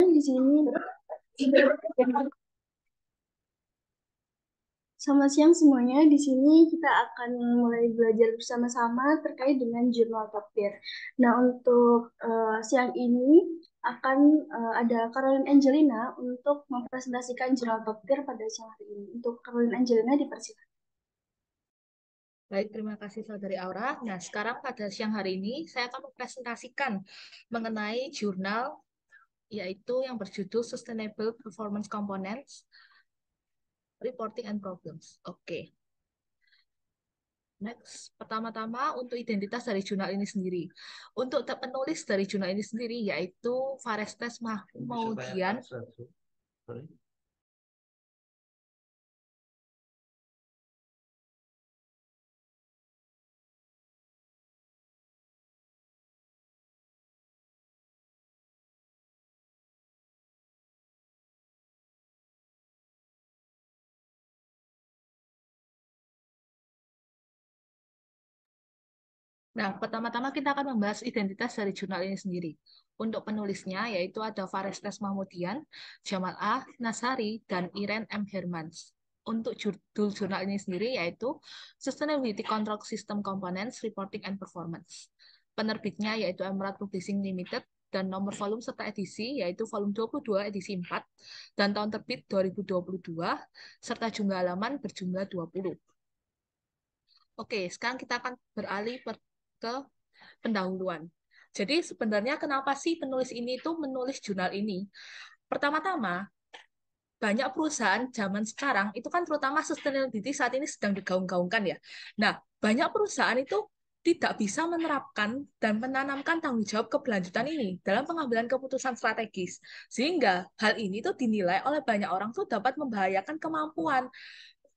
Di sini. Selamat siang semuanya. Di sini kita akan mulai belajar bersama-sama terkait dengan jurnal takdir. Nah, untuk siang ini akan ada Caroline Angelina untuk mempresentasikan jurnal takdir pada siang hari ini. Untuk Caroline Angelina dipersilakan. Baik, terima kasih Saudari Aura. Nah, sekarang pada siang hari ini saya akan mempresentasikan mengenai jurnal yaitu yang berjudul Sustainable Performance Components, Reporting and Problems. Oke. Next, pertama-tama untuk identitas dari jurnal ini sendiri. Untuk penulis dari jurnal ini sendiri yaitu Varestes Mahmoudian. Nah, pertama-tama kita akan membahas identitas dari jurnal ini sendiri. Untuk penulisnya, yaitu ada Varestes Mahmoudian, Jamal A. Nasari, dan Irene M. Hermans. Untuk judul jurnal ini sendiri, yaitu Sustainability Control System Components, Reporting and Performance. Penerbitnya yaitu Emerald Publishing Limited, dan nomor volume serta edisi yaitu volume 22 edisi 4, dan tahun terbit 2022, serta jumlah halaman berjumlah 20. Oke, sekarang kita akan beralih ke pendahuluan. Jadi sebenarnya kenapa sih penulis ini tuh menulis jurnal ini? Pertama-tama, banyak perusahaan zaman sekarang itu kan terutama sustainability saat ini sedang digaung-gaungkan ya. Nah, banyak perusahaan itu tidak bisa menerapkan dan menanamkan tanggung jawab keberlanjutan ini dalam pengambilan keputusan strategis. Sehingga hal ini tuh dinilai oleh banyak orang tuh dapat membahayakan kemampuan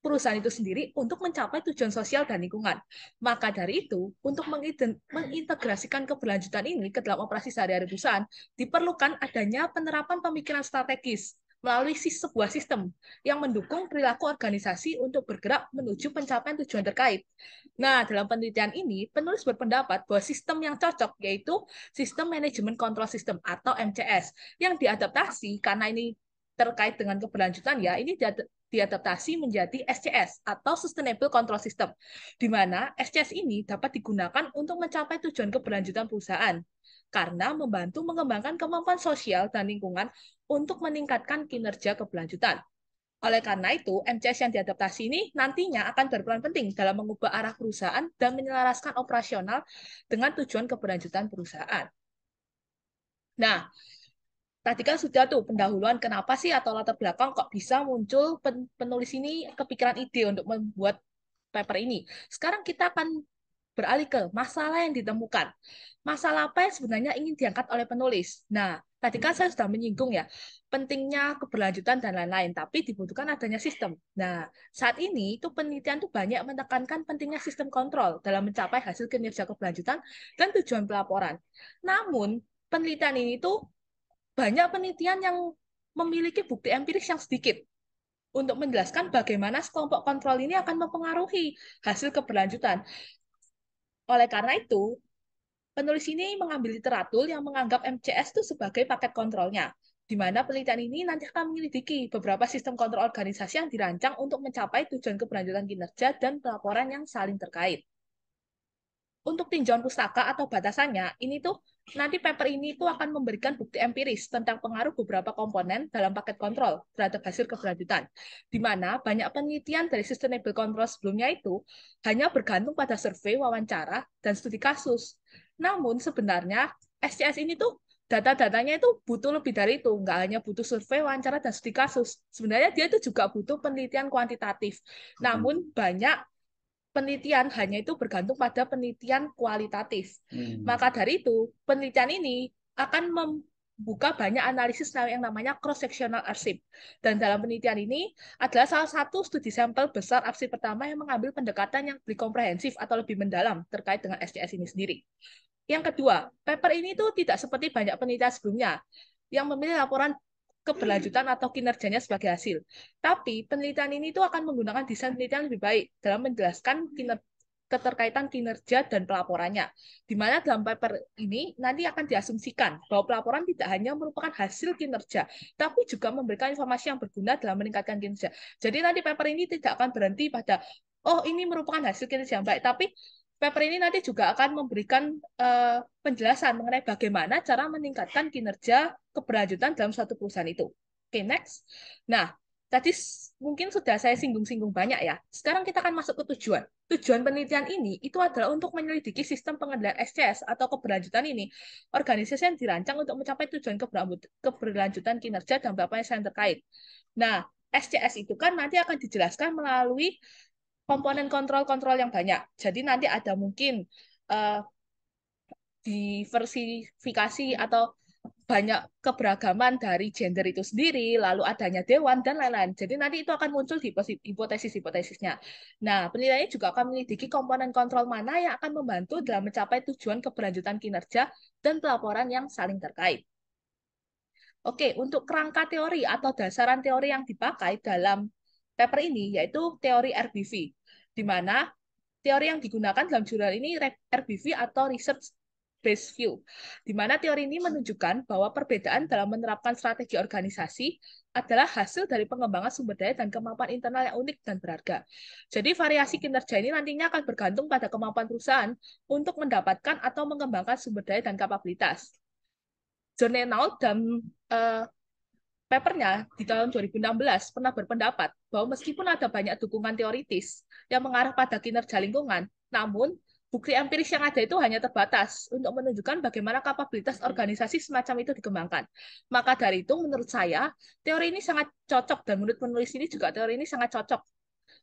perusahaan itu sendiri untuk mencapai tujuan sosial dan lingkungan. Maka dari itu, untuk mengintegrasikan keberlanjutan ini ke dalam operasi sehari-hari perusahaan, diperlukan adanya penerapan pemikiran strategis melalui sebuah sistem yang mendukung perilaku organisasi untuk bergerak menuju pencapaian tujuan terkait. Nah, dalam penelitian ini, penulis berpendapat bahwa sistem yang cocok yaitu sistem manajemen kontrol sistem atau MCS yang diadaptasi karena ini terkait dengan keberlanjutan ya, ini diadaptasi menjadi SCS atau Sustainable Control System, di mana SCS ini dapat digunakan untuk mencapai tujuan keberlanjutan perusahaan karena membantu mengembangkan kemampuan sosial dan lingkungan untuk meningkatkan kinerja keberlanjutan. Oleh karena itu, MCS yang diadaptasi ini nantinya akan berperan penting dalam mengubah arah perusahaan dan menyelaraskan operasional dengan tujuan keberlanjutan perusahaan. Nah, tadi kan sudah tuh pendahuluan kenapa sih atau latar belakang kok bisa muncul penulis ini kepikiran ide untuk membuat paper ini. Sekarang kita akan beralih ke masalah yang ditemukan. Masalah apa yang sebenarnya ingin diangkat oleh penulis? Nah, tadi kan saya sudah menyinggung ya, pentingnya keberlanjutan dan lain-lain, tapi dibutuhkan adanya sistem. Nah, saat ini itu penelitian tuh banyak menekankan pentingnya sistem kontrol dalam mencapai hasil kinerja keberlanjutan dan tujuan pelaporan. Namun, penelitian ini tuh banyak penelitian yang memiliki bukti empiris yang sedikit untuk menjelaskan bagaimana kelompok kontrol ini akan mempengaruhi hasil keberlanjutan. Oleh karena itu, penulis ini mengambil literatur yang menganggap MCS itu sebagai paket kontrolnya, di mana penelitian ini nanti akan menyelidiki beberapa sistem kontrol organisasi yang dirancang untuk mencapai tujuan keberlanjutan kinerja dan pelaporan yang saling terkait. Untuk tinjauan pustaka atau batasannya, ini tuh nanti paper ini tuh akan memberikan bukti empiris tentang pengaruh beberapa komponen dalam paket kontrol terhadap hasil keberlanjutan, di mana banyak penelitian dari sustainable control sebelumnya itu hanya bergantung pada survei, wawancara, dan studi kasus. Namun sebenarnya SCS ini tuh data-datanya itu butuh lebih dari itu, nggak hanya butuh survei, wawancara, dan studi kasus. Sebenarnya dia itu juga butuh penelitian kuantitatif. Namun banyak penelitian hanya itu bergantung pada penelitian kualitatif. Maka dari itu, penelitian ini akan membuka banyak analisis yang namanya cross-sectional arsip. Dan dalam penelitian ini adalah salah satu studi sampel besar arsip pertama yang mengambil pendekatan yang lebih komprehensif atau lebih mendalam terkait dengan SCS ini sendiri. Yang kedua, paper ini tuh tidak seperti banyak penelitian sebelumnya yang memilih laporan keberlanjutan atau kinerjanya sebagai hasil. Tapi penelitian ini tuh akan menggunakan desain penelitian lebih baik dalam menjelaskan keterkaitan kinerja dan pelaporannya. Di mana dalam paper ini nanti akan diasumsikan bahwa pelaporan tidak hanya merupakan hasil kinerja, tapi juga memberikan informasi yang berguna dalam meningkatkan kinerja. Jadi nanti paper ini tidak akan berhenti pada, oh ini merupakan hasil kinerja yang baik, tapi paper ini nanti juga akan memberikan penjelasan mengenai bagaimana cara meningkatkan kinerja keberlanjutan dalam suatu perusahaan itu. Oke, next. Nah, tadi mungkin sudah saya singgung-singgung banyak ya. Sekarang kita akan masuk ke tujuan. Tujuan penelitian ini itu adalah untuk menyelidiki sistem pengendalian SCS atau keberlanjutan ini. Organisasi yang dirancang untuk mencapai tujuan keberlanjutan kinerja dan beberapa yang terkait. Nah, SCS itu kan nanti akan dijelaskan melalui komponen kontrol-kontrol yang banyak. Jadi nanti ada mungkin uh, diversifikasi atau banyak keberagaman dari gender itu sendiri, lalu adanya dewan, dan lain-lain. Jadi nanti itu akan muncul di hipotesis-hipotesisnya. Nah, penilaiannya juga akan menyelidiki komponen kontrol mana yang akan membantu dalam mencapai tujuan keberlanjutan kinerja dan pelaporan yang saling terkait. Oke, untuk kerangka teori atau dasaran teori yang dipakai dalam paper ini yaitu teori RBV, di mana teori yang digunakan dalam jurnal ini RBV atau Research Based View, di mana teori ini menunjukkan bahwa perbedaan dalam menerapkan strategi organisasi adalah hasil dari pengembangan sumber daya dan kemampuan internal yang unik dan berharga. Jadi variasi kinerja ini nantinya akan bergantung pada kemampuan perusahaan untuk mendapatkan atau mengembangkan sumber daya dan kapabilitas. John Renaud dan papernya di tahun 2016 pernah berpendapat bahwa meskipun ada banyak dukungan teoritis yang mengarah pada kinerja lingkungan, namun bukti empiris yang ada itu hanya terbatas untuk menunjukkan bagaimana kapabilitas organisasi semacam itu dikembangkan. Maka dari itu, menurut saya, teori ini sangat cocok, dan menurut penulis ini juga teori ini sangat cocok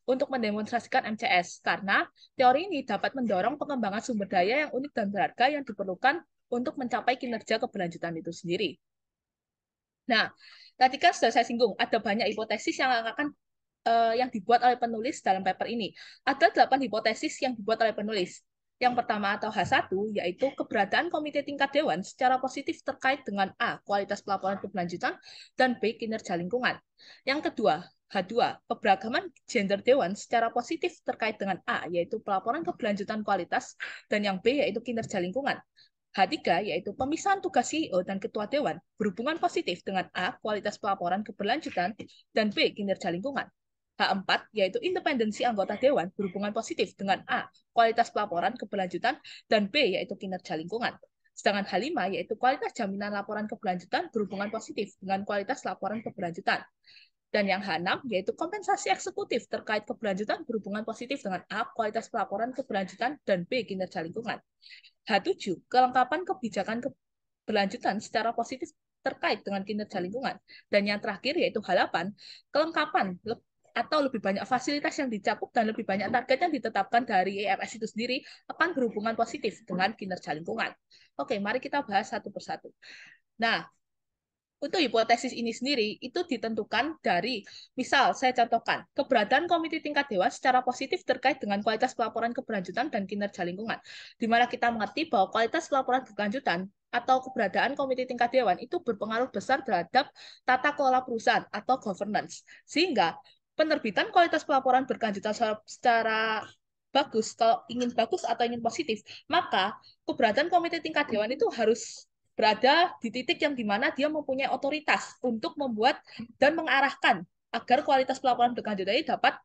untuk mendemonstrasikan MCS, karena teori ini dapat mendorong pengembangan sumber daya yang unik dan berharga yang diperlukan untuk mencapai kinerja keberlanjutan itu sendiri. Nah, tadi kan sudah saya singgung, ada banyak hipotesis yang akan yang dibuat oleh penulis dalam paper ini. Ada 8 hipotesis yang dibuat oleh penulis. Yang pertama atau H1, yaitu keberadaan komite tingkat dewan secara positif terkait dengan A, kualitas pelaporan keberlanjutan, dan B, kinerja lingkungan. Yang kedua, H2, keberagaman gender dewan secara positif terkait dengan A, yaitu pelaporan keberlanjutan kualitas, dan yang B, yaitu kinerja lingkungan. H3, yaitu pemisahan tugas CEO dan Ketua Dewan berhubungan positif dengan A, kualitas pelaporan keberlanjutan, dan B, kinerja lingkungan. H4, yaitu independensi anggota Dewan berhubungan positif dengan A, kualitas pelaporan keberlanjutan, dan B, yaitu kinerja lingkungan. Sedangkan H5, yaitu kualitas jaminan laporan keberlanjutan berhubungan positif dengan kualitas laporan keberlanjutan. Dan yang H6, yaitu kompensasi eksekutif terkait keberlanjutan berhubungan positif dengan A, kualitas pelaporan keberlanjutan, dan B, kinerja lingkungan. H7, kelengkapan kebijakan keberlanjutan secara positif terkait dengan kinerja lingkungan. Dan yang terakhir yaitu H8, kelengkapan atau lebih banyak fasilitas yang dicakup dan lebih banyak target yang ditetapkan dari EMS itu sendiri akan berhubungan positif dengan kinerja lingkungan. Oke, mari kita bahas satu persatu. Nah, untuk hipotesis ini sendiri itu ditentukan dari, misal saya contohkan, keberadaan komite tingkat dewan secara positif terkait dengan kualitas pelaporan keberlanjutan dan kinerja lingkungan, di mana kita mengerti bahwa kualitas pelaporan keberlanjutan atau keberadaan komite tingkat dewan itu berpengaruh besar terhadap tata kelola perusahaan atau governance, sehingga penerbitan kualitas pelaporan berkelanjutan secara bagus, kalau ingin bagus atau ingin positif, maka keberadaan komite tingkat dewan itu harus berada di titik yang dimana dia mempunyai otoritas untuk membuat dan mengarahkan agar kualitas pelaporan berkelanjutan ini dapat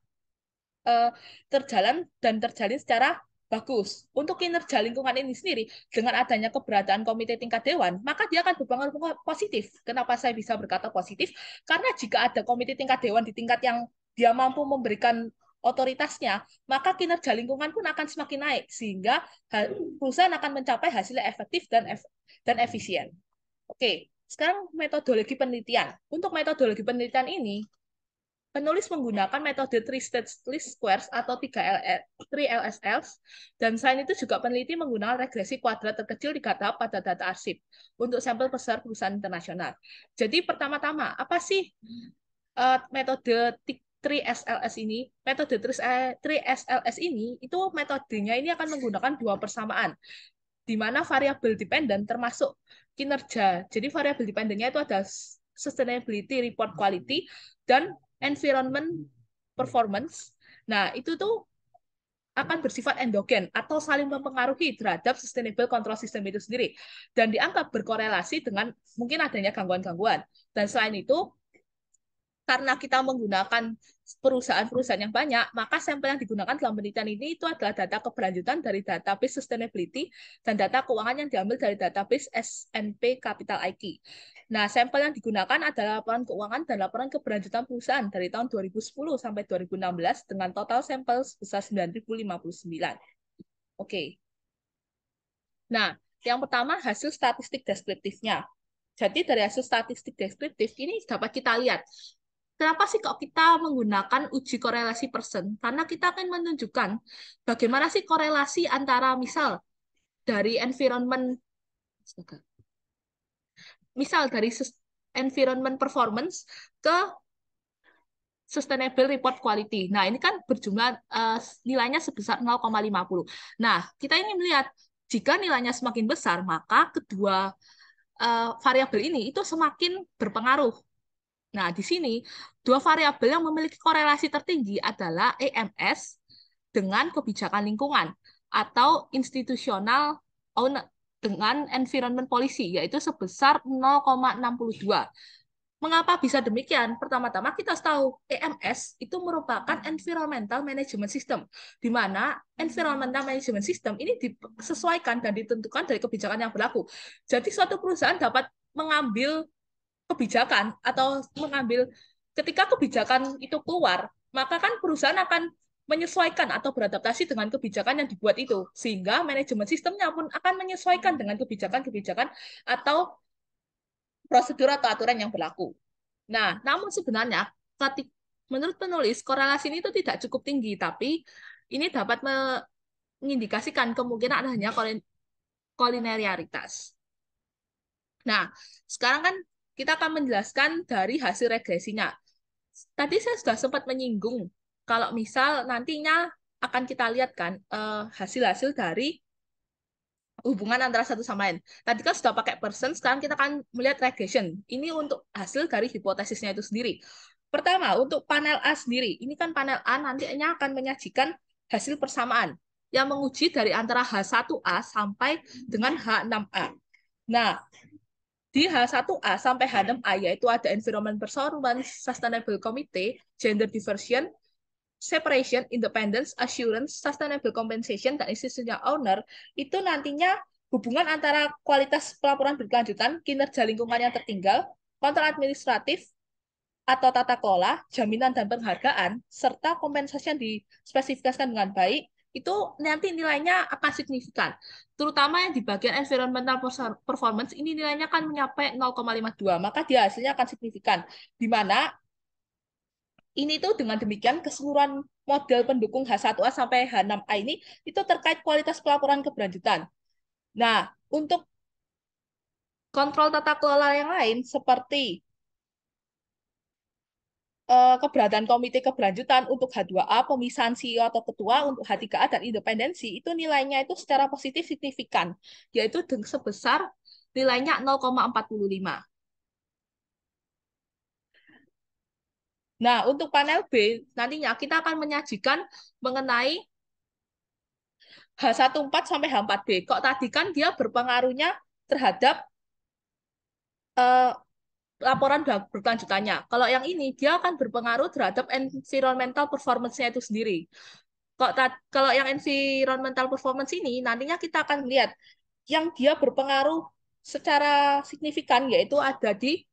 terjalan dan terjalin secara bagus. Untuk kinerja lingkungan ini sendiri, dengan adanya keberadaan komite tingkat dewan, maka dia akan berpengaruh positif. Kenapa saya bisa berkata positif? Karena jika ada komite tingkat dewan di tingkat yang dia mampu memberikan otoritasnya, maka kinerja lingkungan pun akan semakin naik, sehingga perusahaan akan mencapai hasil yang efektif dan efisien. Oke, sekarang metodologi penelitian. Untuk metodologi penelitian ini, penulis menggunakan metode three-stage least squares atau 3LSLs, dan selain itu juga peneliti menggunakan regresi kuadrat terkecil 3 tahap pada data arsip untuk sampel besar perusahaan internasional. Jadi pertama-tama, apa sih metode 3SLS ini? Metode 3SLS ini, itu metodenya ini akan menggunakan 2 persamaan, di mana variabel dependent termasuk kinerja. Jadi variabel dependennya itu ada sustainability report quality dan environment performance. Nah, itu tuh akan bersifat endogen atau saling mempengaruhi terhadap sustainable control system itu sendiri dan dianggap berkorelasi dengan mungkin adanya gangguan-gangguan. Dan selain itu, karena kita menggunakan perusahaan-perusahaan yang banyak, maka sampel yang digunakan dalam penelitian ini itu adalah data keberlanjutan dari database sustainability dan data keuangan yang diambil dari database S&P Capital IQ. Nah, sampel yang digunakan adalah laporan keuangan dan laporan keberlanjutan perusahaan dari tahun 2010 sampai 2016 dengan total sampel sebesar 9.059. Oke. Nah, yang pertama hasil statistik deskriptifnya. Jadi dari hasil statistik deskriptif ini dapat kita lihat kenapa sih kok kita menggunakan uji korelasi person? Karena kita akan menunjukkan bagaimana sih korelasi antara misal dari environment performance ke sustainable report quality. Nah, ini kan berjumlah nilainya sebesar 0,50. Nah, kita ingin melihat jika nilainya semakin besar, maka kedua variabel ini itu semakin berpengaruh. Nah, di sini dua variabel yang memiliki korelasi tertinggi adalah EMS dengan kebijakan lingkungan atau institutional owner dengan environment policy, yaitu sebesar 0,62. Mengapa bisa demikian? Pertama-tama kita tahu EMS itu merupakan Environmental Management System, di mana Environmental Management System ini disesuaikan dan ditentukan dari kebijakan yang berlaku. Jadi suatu perusahaan dapat mengambil kebijakan atau mengambil ketika kebijakan itu keluar, maka kan perusahaan akan menyesuaikan atau beradaptasi dengan kebijakan yang dibuat itu, sehingga manajemen sistemnya pun akan menyesuaikan dengan kebijakan-kebijakan atau prosedur atau aturan yang berlaku. Nah, namun sebenarnya menurut penulis korelasi ini itu tidak cukup tinggi, tapi ini dapat mengindikasikan kemungkinan adanya kolinerialitas. Nah, sekarang kan kita akan menjelaskan dari hasil regresinya. Tadi saya sudah sempat menyinggung kalau misal nantinya akan kita lihat kan hasil-hasil dari hubungan antara satu sama lain. Tadi kan sudah pakai person, sekarang kita akan melihat regression. Ini untuk hasil dari hipotesisnya itu sendiri. Pertama, untuk panel A sendiri. Ini kan panel A nantinya akan menyajikan hasil persamaan yang menguji dari antara H1A sampai dengan H6A. Nah, di H1A sampai H6A yaitu ada Environment Performance, Sustainable Committee, Gender Diversion, Separation, Independence, Assurance, Sustainable Compensation, dan Institutional Owner, itu nantinya hubungan antara kualitas pelaporan berkelanjutan, kinerja lingkungan yang tertinggal, kontrol administratif, atau tata kelola, jaminan dan penghargaan, serta kompensasi yang dispesifikasikan dengan baik, itu nanti nilainya akan signifikan. Terutama yang di bagian environmental performance, ini nilainya akan mencapai 0,52, maka dia hasilnya akan signifikan. Di mana ini tuh dengan demikian keseluruhan model pendukung H1A sampai H6A ini itu terkait kualitas pelaporan keberlanjutan. Nah, untuk kontrol tata kelola yang lain seperti keberadaan komite keberlanjutan untuk H2A, pemisahan CEO atau ketua untuk H3A dan independensi, itu nilainya itu secara positif signifikan, yaitu sebesar nilainya 0,45. Nah, untuk panel B, nantinya kita akan menyajikan mengenai H14 sampai H4B. Kok tadi kan dia berpengaruhnya terhadap eh, laporan berkelanjutannya. Kalau yang ini, dia akan berpengaruh terhadap environmental performance-nya itu sendiri. Kalau yang environmental performance ini, nantinya kita akan lihat yang dia berpengaruh secara signifikan, yaitu ada di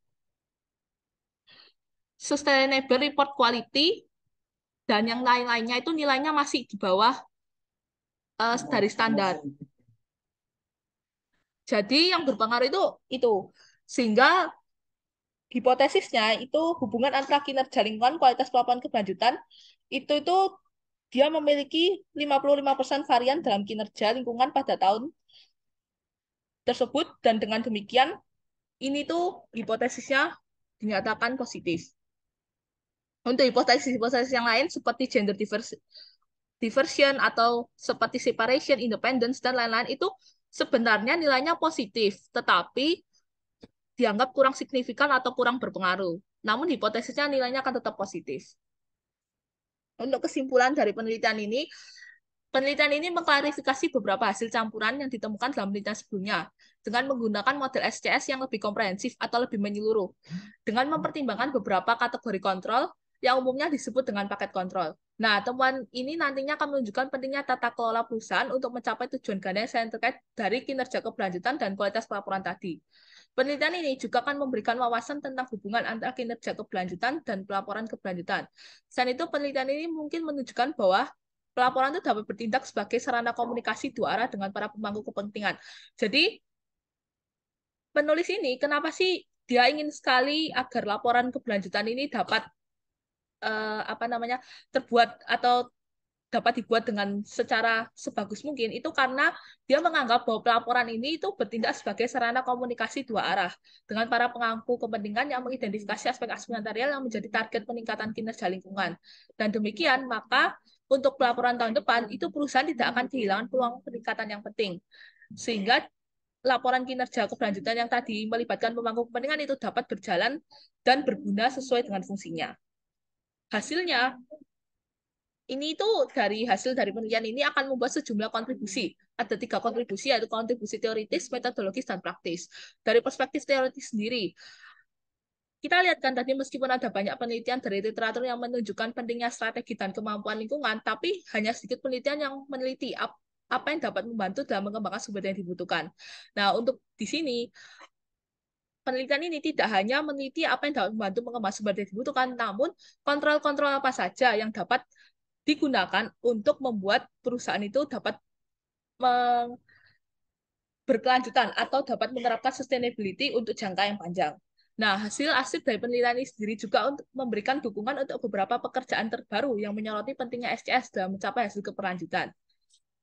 Sustainable Report Quality, dan yang lain-lainnya itu nilainya masih di bawah dari standar. Jadi yang berpengaruh itu. Sehingga hipotesisnya itu hubungan antara kinerja lingkungan, kualitas pelaporan keberlanjutan, itu dia memiliki 55% varian dalam kinerja lingkungan pada tahun tersebut, dan dengan demikian ini tuh hipotesisnya dinyatakan positif. Untuk hipotesis-hipotesis yang lain seperti gender diversion atau seperti separation, independence, dan lain-lain itu sebenarnya nilainya positif, tetapi dianggap kurang signifikan atau kurang berpengaruh. Namun hipotesisnya nilainya akan tetap positif. Untuk kesimpulan dari penelitian ini, Penelitian ini mengklarifikasi beberapa hasil campuran yang ditemukan dalam penelitian sebelumnya dengan menggunakan model SCS yang lebih komprehensif atau lebih menyeluruh, dengan mempertimbangkan beberapa kategori kontrol yang umumnya disebut dengan paket kontrol. Nah, temuan ini nantinya akan menunjukkan pentingnya tata kelola perusahaan untuk mencapai tujuan ganda yang terkait dari kinerja keberlanjutan dan kualitas pelaporan tadi. Penelitian ini juga akan memberikan wawasan tentang hubungan antara kinerja keberlanjutan dan pelaporan keberlanjutan. Selain itu, penelitian ini mungkin menunjukkan bahwa pelaporan itu dapat bertindak sebagai sarana komunikasi dua arah dengan para pemangku kepentingan. Jadi, penulis ini kenapa sih dia ingin sekali agar laporan keberlanjutan ini dapat apa namanya terbuat atau dapat dibuat dengan secara sebagus mungkin itu karena dia menganggap bahwa pelaporan ini itu bertindak sebagai sarana komunikasi dua arah dengan para pemangku kepentingan yang mengidentifikasi aspek-aspek material yang menjadi target peningkatan kinerja lingkungan. Dan demikian, maka untuk pelaporan tahun depan itu perusahaan tidak akan kehilangan peluang peningkatan yang penting. Sehingga laporan kinerja keberlanjutan yang tadi melibatkan pemangku kepentingan itu dapat berjalan dan berguna sesuai dengan fungsinya. Hasilnya, ini itu dari hasil dari penelitian ini akan membuat sejumlah kontribusi. Ada 3 kontribusi, yaitu kontribusi teoritis, metodologis, dan praktis. Dari perspektif teoritis sendiri, kita lihat kan tadi meskipun ada banyak penelitian dari literatur yang menunjukkan pentingnya strategi dan kemampuan lingkungan, tapi hanya sedikit penelitian yang meneliti apa yang dapat membantu dalam mengembangkan sumber daya yang dibutuhkan. Nah, untuk di sini, penelitian ini tidak hanya meneliti apa yang dapat membantu mengembangkan sumber daya yang dibutuhkan, namun kontrol-kontrol apa saja yang dapat digunakan untuk membuat perusahaan itu dapat berkelanjutan atau dapat menerapkan sustainability untuk jangka yang panjang. Nah, hasil akhir dari penelitian ini sendiri juga untuk memberikan dukungan untuk beberapa pekerjaan terbaru yang menyoroti pentingnya SCS dalam mencapai hasil keberlanjutan.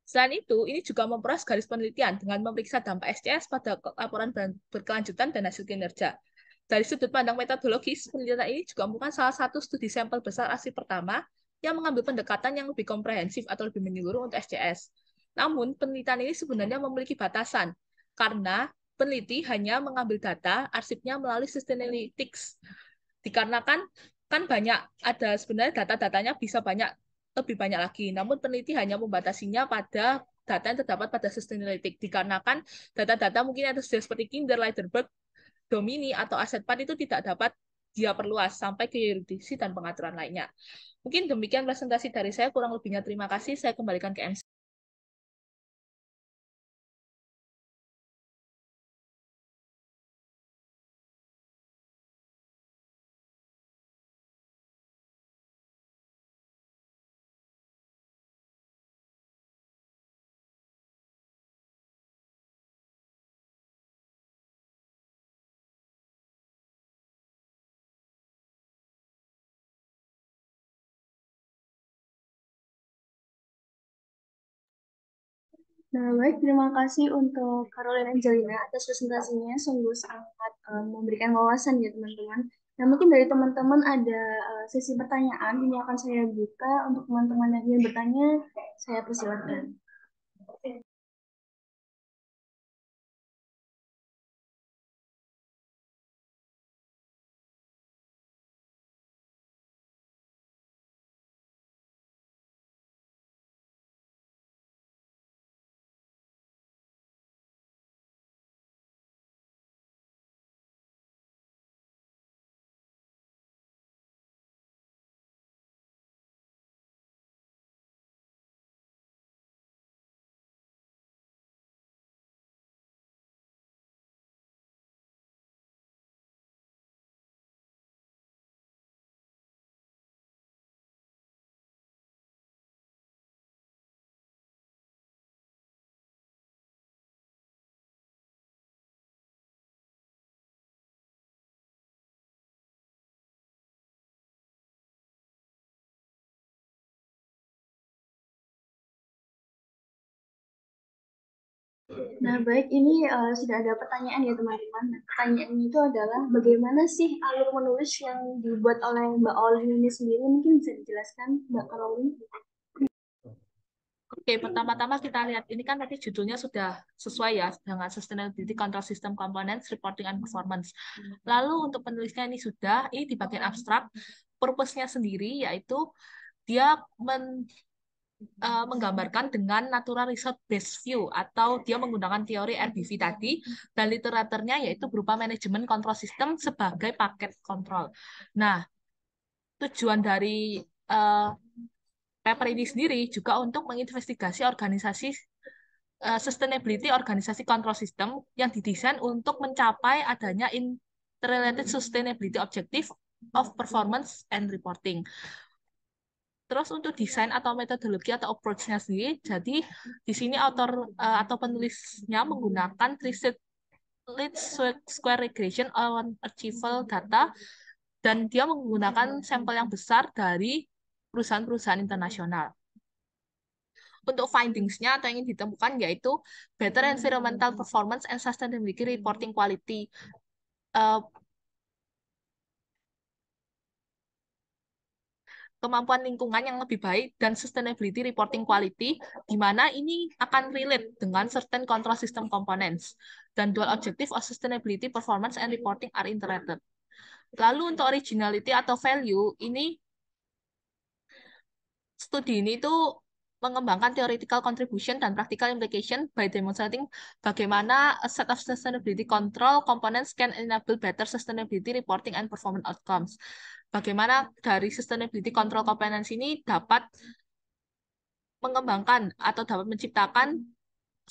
Selain itu, ini juga memperas garis penelitian dengan memeriksa dampak SCS pada laporan berkelanjutan dan hasil kinerja. Dari sudut pandang metodologis, penelitian ini juga merupakan salah satu studi sampel besar arsip pertama yang mengambil pendekatan yang lebih komprehensif atau lebih menyeluruh untuk SCS. Namun, penelitian ini sebenarnya memiliki batasan, karena peneliti hanya mengambil data arsipnya melalui Sustainalytics. Dikarenakan kan banyak, ada sebenarnya data-datanya bisa lebih banyak lagi, namun peneliti hanya membatasinya pada data yang terdapat pada Sustainalytics. Dikarenakan data-data mungkin ada seperti Kinder, Leiderberg, Domini, atau Asetpad itu tidak dapat dia perluas sampai ke yurisdiksi dan pengaturan lainnya. Mungkin demikian presentasi dari saya, kurang lebihnya terima kasih. Saya kembalikan ke MC. Nah, baik, terima kasih untuk Caroline Angelina atas presentasinya, sungguh sangat memberikan wawasan ya teman-teman. Nah, mungkin dari teman-teman ada sesi pertanyaan, ini akan saya buka untuk teman-teman yang ingin bertanya, saya persilakan. Nah, baik, ini sudah ada pertanyaan ya teman-teman. Nah, pertanyaan itu adalah bagaimana sih alur menulis yang dibuat oleh Mbak Olin ini sendiri? Mungkin bisa dijelaskan, Mbak Caroline? Oke, pertama-tama kita lihat, ini kan tadi judulnya sudah sesuai ya dengan Sustainability Control System Components, Reporting and Performance. Lalu untuk penulisnya ini sudah, ini di bagian abstrak, purpose-nya sendiri yaitu dia menggambarkan dengan natural result based view atau dia menggunakan teori RBV tadi dan literaturnya yaitu berupa manajemen kontrol sistem sebagai paket kontrol. Nah, tujuan dari uh, paper ini sendiri juga untuk menginvestigasi organisasi sustainability organisasi kontrol sistem yang didesain untuk mencapai adanya interrelated sustainability objective of performance and reporting. Terus untuk desain atau metodologi atau approach-nya sendiri, jadi di sini author atau penulisnya menggunakan three-stage square regression on archival data dan dia menggunakan sampel yang besar dari perusahaan-perusahaan internasional. Untuk findings-nya atau yang ingin ditemukan yaitu better environmental performance and sustainability reporting quality. Kemampuan lingkungan yang lebih baik dan sustainability reporting quality, di mana ini akan relate dengan certain control system components. Dan dual objective of sustainability performance and reporting are interrelated. Lalu untuk originality atau value, ini studi ini tuh mengembangkan theoretical contribution dan practical implication by demonstrating bagaimana a set of sustainability control components can enable better sustainability reporting and performance outcomes. Bagaimana dari sustainability control components ini dapat mengembangkan atau dapat menciptakan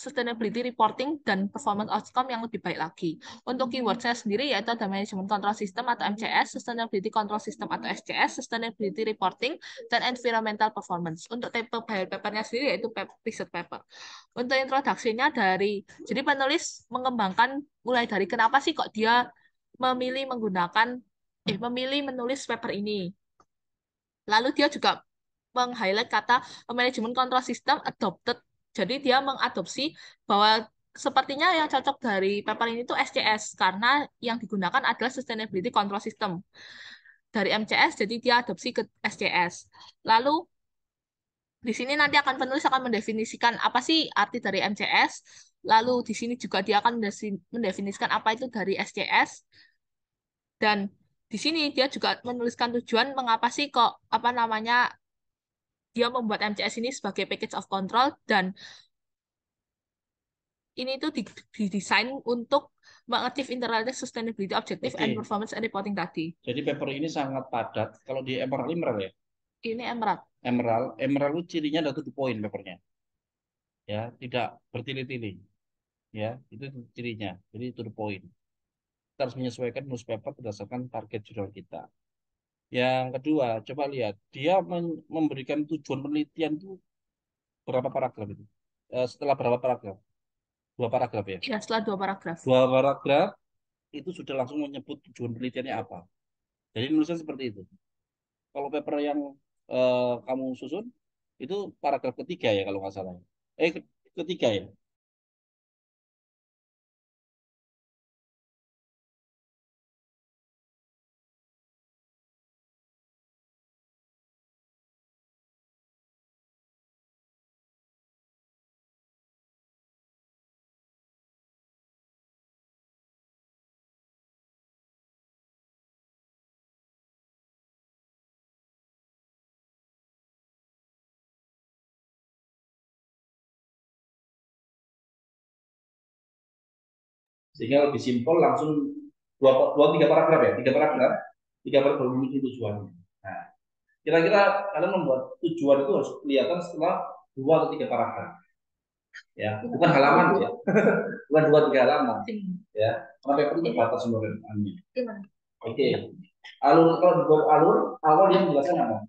sustainability reporting dan performance outcome yang lebih baik lagi. Untuk keyword-nya sendiri yaitu ada management control system atau MCS, sustainability control system atau SCS, sustainability reporting, dan environmental performance. Untuk papernya sendiri yaitu research paper. Untuk introduksinya jadi penulis mengembangkan mulai dari kenapa sih kok dia memilih menulis paper ini. Lalu dia juga meng-highlight kata manajemen control system adopted. Jadi dia mengadopsi bahwa sepertinya yang cocok dari paper ini itu SCS karena yang digunakan adalah sustainability control system. Dari MCS jadi dia adopsi ke SCS. Lalu di sini nanti penulis akan mendefinisikan apa sih arti dari MCS. Lalu di sini juga dia akan mendefinisikan apa itu dari SCS. Dan di sini dia juga menuliskan tujuan mengapa sih kok dia membuat MCS ini sebagai package of control dan ini tuh didesain untuk mengachieve interrelated sustainability objective and performance and reporting tadi. Jadi paper ini sangat padat. Kalau di Emerald ya? Ini Emerald. Emerald itu cirinya ada 7 poin papernya. Ya, tidak bertili-tili. Ya, itu cirinya. Jadi itu poin. Kita harus menyesuaikan newspaper berdasarkan target jurnal kita. Yang kedua, coba lihat. Dia memberikan tujuan penelitian itu berapa paragraf itu? Setelah berapa paragraf? 2 paragraf ya? Ya, setelah 2 paragraf. 2 paragraf itu sudah langsung menyebut tujuan penelitiannya apa. Jadi nulisnya seperti itu. Kalau paper yang kamu susun, itu paragraf ketiga ya kalau nggak salah. Ketiga ya. Sehingga lebih simpel langsung tiga paragraf ya, tiga paragraf memiliki tujuannya. Nah, kira-kira kalian membuat tujuan itu harus kelihatan setelah 2 atau 3 paragraf. Ya, bukan halaman ya, bukan 2-3 halaman. Ya, karena paper itu terbatas sebenarnya. Oke, kalau dibuat awal dia menjelaskan apa?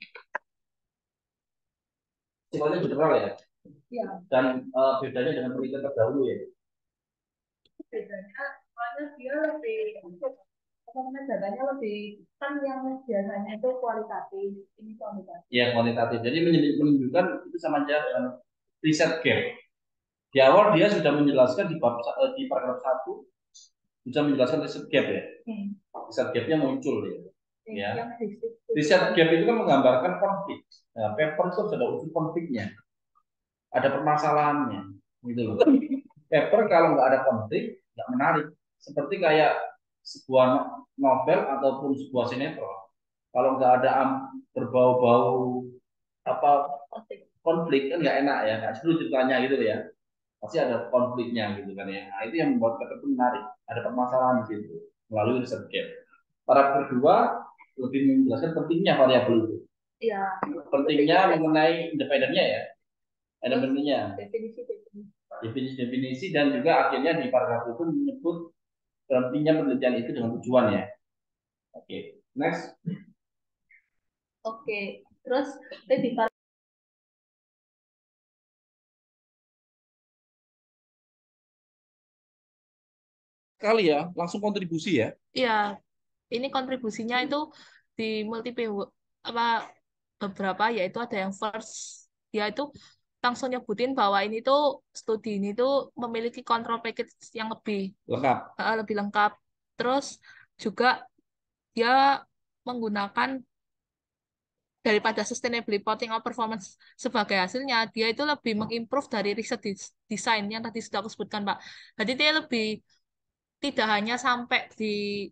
Sifatnya general ya. Ya. Dan bedanya dengan penelitian terdahulu ya. Bedanya soalnya dia datanya lebih kan yang biasanya itu kualitatif, ini kuantitatif. Ya, kuantitatif. Jadi menunjukkan itu sama aja dengan riset gap. Di awal dia sudah menjelaskan di paragraf 1 sudah menjelaskan riset gap ya. Riset gapnya muncul ya. Ya. Riset gap itu kan menggambarkan konflik. Nah, paper itu sudah unsur konfliknya. Ada permasalahannya, gitu loh. Paper kalau nggak ada konflik nggak menarik. Seperti kayak sebuah novel ataupun sebuah sinetron. Kalau nggak ada berbau-bau konflik kan nggak enak ya, nggak seru ceritanya gitu ya. Pasti ada konfliknya gitu kan ya. Nah, itu yang membuat kita tuh menarik. Ada permasalahan di situ melalui research gap. Paragraf kedua lebih menjelaskan pentingnya variabel itu. Iya. Pentingnya mengenai independennya ya, independennya, Definisi. definisi dan juga akhirnya di paragraf itu menyebut pentingnya penelitian itu dengan tujuannya. Oke, next. Oke, terus di Kali ya, langsung kontribusi ya. Iya, ini kontribusinya itu di apa beberapa, yaitu ada yang first, dia itu langsung nyebutin bahwa ini tuh studi ini tuh memiliki control package yang Lengkap. lebih lengkap. Terus juga dia menggunakan daripada sustainable reporting of performance sebagai hasilnya, dia itu lebih mengimprove dari riset desain yang tadi sudah aku sebutkan, Pak. Jadi dia lebih tidak hanya sampai di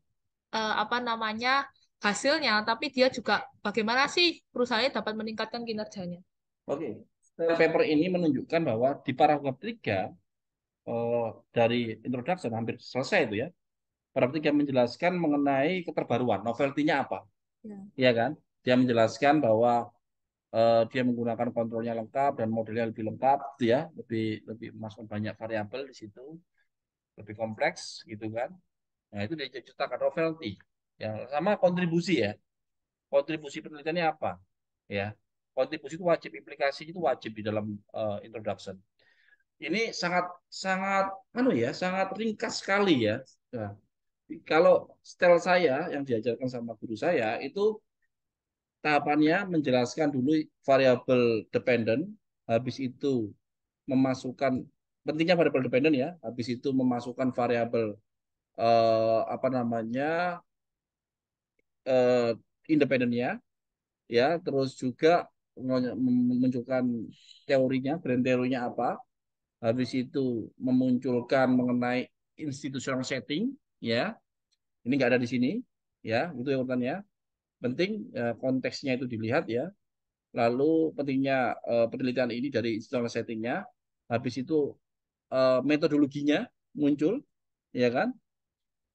apa namanya hasilnya, tapi dia juga bagaimana sih perusahaannya dapat meningkatkan kinerjanya. Oke, paper ini menunjukkan bahwa di paragraf 3 dari introduction hampir selesai itu ya. Paragraf 3 menjelaskan mengenai keterbaruan, novelty-nya apa. Ya. Iya kan? Dia menjelaskan bahwa dia menggunakan kontrolnya lengkap dan modelnya lebih lengkap gitu ya, lebih lebih masuk banyak variabel di situ, lebih kompleks gitu kan. Nah, itu dia ciptakan novelty. Ya, sama kontribusi ya. Kontribusi penelitiannya apa? Ya. Kontribusi itu wajib, implikasi itu wajib di dalam introduction. Ini sangat sangat sangat ringkas sekali ya. Nah, kalau style saya yang diajarkan sama guru saya itu tahapannya menjelaskan dulu variabel dependent, habis itu memasukkan pentingnya variabel dependent ya, habis itu memasukkan variabel apa namanya eh, independennya ya, terus juga menunjukkan teorinya, brand teorinya apa, habis itu memunculkan mengenai institutional setting ya, ini nggak ada di sini ya, itu yang urutannya penting konteksnya itu dilihat ya, lalu pentingnya penelitian ini dari institutional settingnya, habis itu metodologinya muncul ya kan,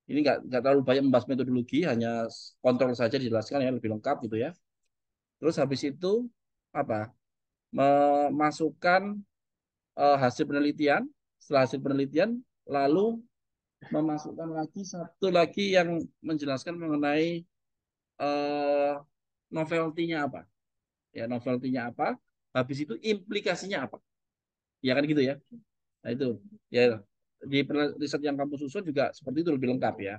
ini nggak terlalu banyak membahas metodologi, hanya kontrol saja dijelaskan ya lebih lengkap gitu ya. Terus habis itu apa? Memasukkan hasil penelitian, setelah hasil penelitian lalu memasukkan lagi satu lagi yang menjelaskan mengenai uh, novelty-nya apa. Ya, novelty-nya apa? Habis itu implikasinya apa? Ya kan gitu ya. Nah, itu ya di riset yang kamu susun juga seperti itu lebih lengkap ya.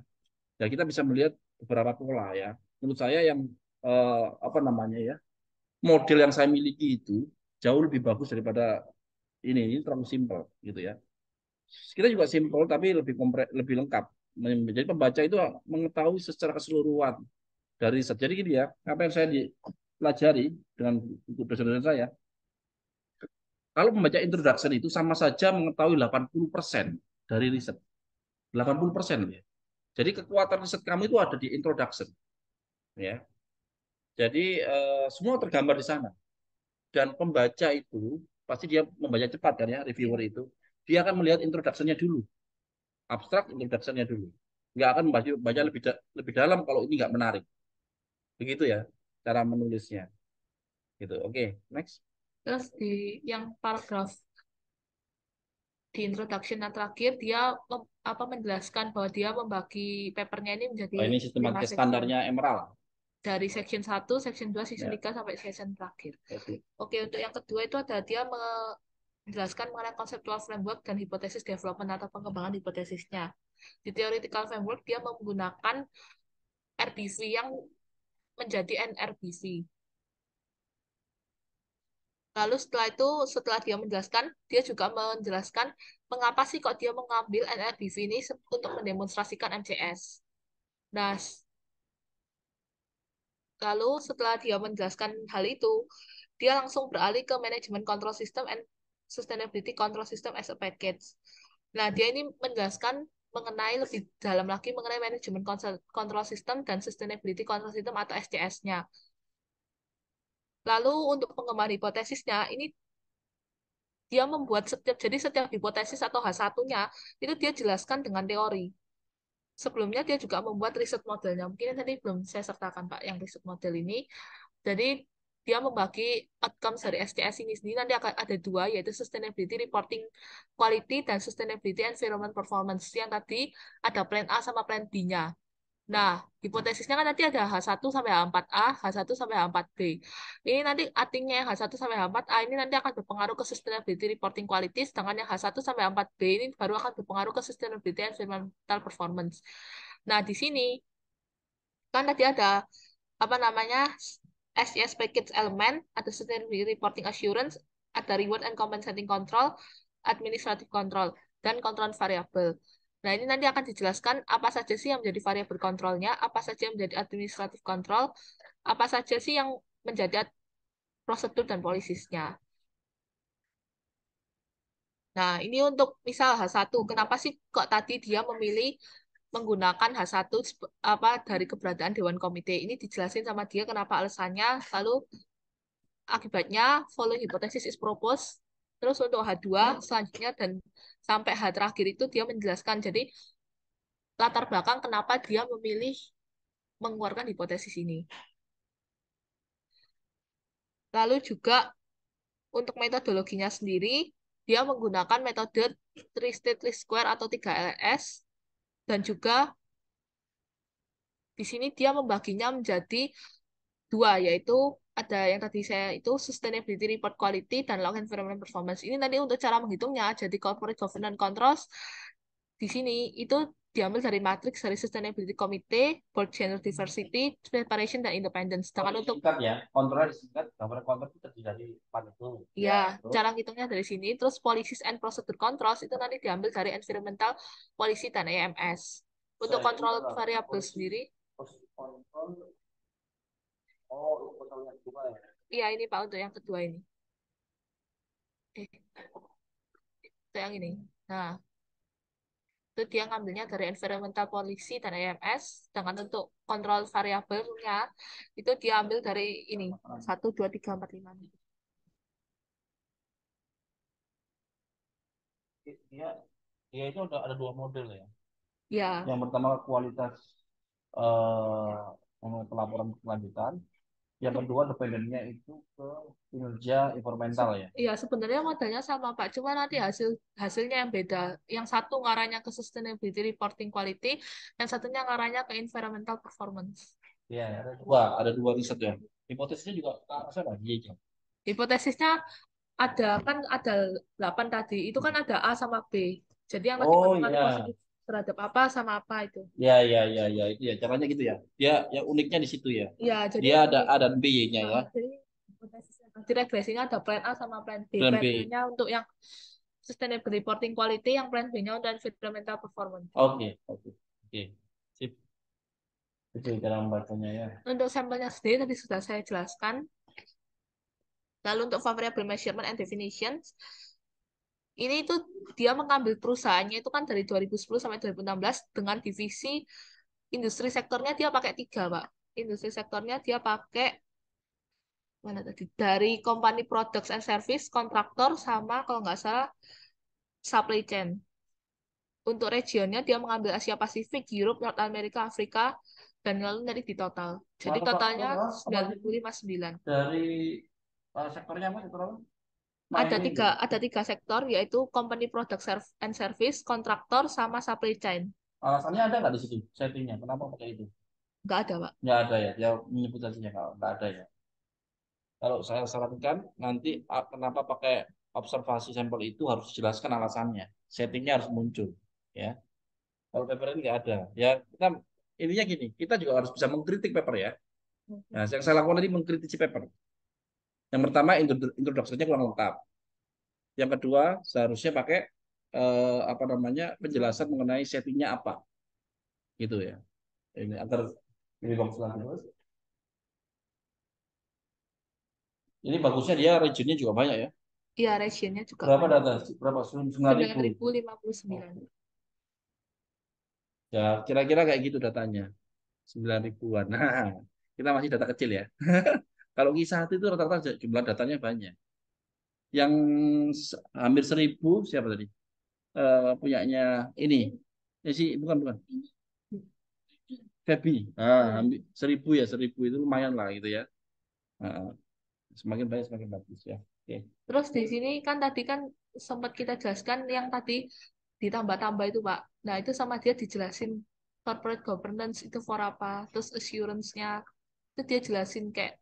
Ya kita bisa melihat beberapa pola ya. Menurut saya yang apa namanya ya, model yang saya miliki itu jauh lebih bagus daripada ini terlalu simpel gitu ya. Kita juga simpel tapi lebih lengkap. Jadi pembaca itu mengetahui secara keseluruhan dari riset. Jadi gini ya, apa yang saya dipelajari dengan buku dosen saya, kalau membaca introduction itu sama saja mengetahui 80% dari riset. 80% ya. Jadi kekuatan riset kamu itu ada di introduction ya. Jadi semua tergambar di sana. Dan pembaca itu pasti dia membaca cepat kan ya, reviewer itu. Dia akan melihat introduction-nya dulu, abstrak introduction-nya dulu. Nggak akan baca lebih dalam kalau ini nggak menarik. Begitu ya cara menulisnya. Gitu. Oke, next. Terus di yang paragraf di introduction yang terakhir, dia menjelaskan bahwa dia membagi papernya ini menjadi Oh, ini 5 sistematika section. standarnya Emerald. Dari section 1, section 2, section Ya. 3 sampai section terakhir. Oke. Oke, untuk yang kedua itu ada dia menjelaskan mengenai conceptual framework dan hipotesis development atau pengembangan hipotesisnya. Di theoretical framework dia menggunakan RBV yang menjadi NRBV. Lalu setelah dia menjelaskan, dia juga menjelaskan mengapa sih kok dia mengambil NRBV ini untuk mendemonstrasikan MCS. Nah, lalu setelah dia menjelaskan hal itu, dia langsung beralih ke Management Control System and Sustainability Control System as a package. Nah, dia ini menjelaskan mengenai lebih dalam lagi mengenai Management Control System dan Sustainability Control System atau SCS-nya. Lalu untuk pengembangan hipotesisnya, ini dia membuat setiap hipotesis atau H1-nya itu dia jelaskan dengan teori. Sebelumnya dia juga membuat riset modelnya. Mungkin tadi belum saya sertakan Pak yang riset model ini. Jadi dia membagi outcomes dari STS ini sendiri nanti akan ada dua, yaitu Sustainability Reporting Quality dan Sustainability Environment Performance. Yang tadi ada plan A sama plan B-nya. Nah, hipotesisnya kan nanti ada H1 sampai H4A, H1 sampai H4B. Ini nanti artinya yang H1 sampai H4A ini nanti akan berpengaruh ke Sustainability Reporting Quality, sedangkan yang H1 sampai H4B ini baru akan berpengaruh ke Sustainability Environmental Performance. Nah, di sini kan tadi ada apa namanya SES package element, ada sustainability reporting assurance, ada reward and compensating control, administrative control, dan kontrol variabel. Nah, ini nanti akan dijelaskan apa saja sih yang menjadi variabel kontrolnya, apa saja yang menjadi administrative control, apa saja sih yang menjadi prosedur dan polisisnya. Nah, ini untuk misal H1, kenapa sih kok tadi dia memilih menggunakan H1 apa dari keberadaan Dewan Komite? Ini dijelasin sama dia kenapa alasannya, lalu akibatnya following hypothesis is proposed. Terus untuk H2 selanjutnya dan sampai H terakhir itu dia menjelaskan. Jadi latar belakang kenapa dia memilih mengeluarkan hipotesis ini. Lalu juga untuk metodologinya sendiri, dia menggunakan metode three state least square atau 3LS dan juga di sini dia membaginya menjadi dua, yaitu ada yang tadi saya itu Sustainability Report Quality dan Long Environment Performance. Ini nanti untuk cara menghitungnya, jadi Corporate Governance Controls di sini itu diambil dari matriks dari Sustainability Committee, Board Gender Diversity, Preparation, dan Independence. Sedangkan untuk Singkat ya, kontrol disingkat, gambar kontrol itu terdiri dari empat itu. ya, Terus, cara ngitungnya dari sini. Terus Policies and Procedure Controls itu nanti diambil dari Environmental Policy dan EMS. Untuk kontrol variabel sendiri, kontrol, oh itu kontrolnya dua ya. iya ini Pak untuk yang kedua ini. Untuk yang ini. Nah, itu dia ngambilnya dari environmental policy dan EMS. Sedangkan untuk kontrol variabelnya itu diambil dari ini 1, 2, 3, 4, 5. Dia, dia itu ada dua model ya. Ya, Yang pertama kualitas pelaporan kelanjutan. Yang kedua dependennya itu ke kinerja environmental ya. iya sebenarnya modelnya sama Pak, cuma nanti hasilnya yang beda. Yang satu ngarahnya ke sustainability reporting quality, yang satunya ngarahnya ke environmental performance. Iya, ada dua riset ya. Hipotesisnya juga ke arah sana. Iya, iya. Hipotesisnya ada 8 tadi, itu kan ada A sama B. Jadi yang tadi Oh menemukan iya, positif terhadap apa sama apa itu. ya ya ya ya itu ya caranya gitu ya. Dia yang uniknya di situ ya. Ya, jadi Dia yang ada A dan B-nya ya. jadi hipotesisnya nanti regresinya ada plan A sama plan B. Plan Plan B. A-nya untuk yang sustainable reporting quality, yang plan B-nya untuk environmental performance. Oke, oke, oke. Sip. Itu cara membacanya ya. Untuk sampelnya sendiri tadi sudah saya jelaskan. Lalu untuk variable measurement and definitions, ini itu dia mengambil perusahaannya itu kan dari 2010 sampai 2016 dengan divisi industri sektornya dia pakai 3, Pak. Industri sektornya dia pakai mana tadi? Dari company products and service, kontraktor, sama kalau nggak salah supply chain. Untuk regionnya dia mengambil Asia Pasifik, Europe, North America, Afrika, dan lalu dari di total. Jadi Apa, Pak? totalnya Apa? Apa? 9.059. Dari sektornya apa? Sektor apa? Ada Mining. tiga sektor, yaitu company product and service, kontraktor, sama supply chain. Alasannya ada nggak di situ settingnya? Kenapa pakai itu? Nggak ada, Pak. Nggak ada ya. Dia menyebut saja nggak ada ya. Kalau saya sarankan nanti kenapa pakai observasi sampel itu harus dijelaskan alasannya. Settingnya harus muncul, ya. Kalau paper ini nggak ada, ya kita intinya gini, kita juga harus bisa mengkritik paper ya. Nah, yang saya lakukan tadi mengkritisi paper. Yang pertama introduksinya kurang lengkap. Yang kedua seharusnya pakai apa namanya penjelasan mengenai settingnya apa, gitu ya. Ini agar lebih bagus lagi. Ini bagusnya dia regionnya juga banyak ya. Iya, regionnya juga Berapa banyak. data? Berapa? 9.000. 9.059. Ya, kira-kira kayak gitu datanya. 9.000-an. Nah, kita masih data kecil ya. Kalau Q1 itu rata-rata jumlah datanya banyak. yang hampir 1.000 siapa tadi? Punyanya ini. Sih bukan. Feby. Hampir 1.000 ya, 1.000 itu lumayan lah gitu ya. Nah, semakin banyak semakin bagus ya. Oke. Terus di sini kan tadi kan sempat kita jelaskan yang tadi ditambah-tambah itu Pak. Nah itu sama dia dijelasin corporate governance itu for apa. Terus assurance-nya itu dia jelasin kayak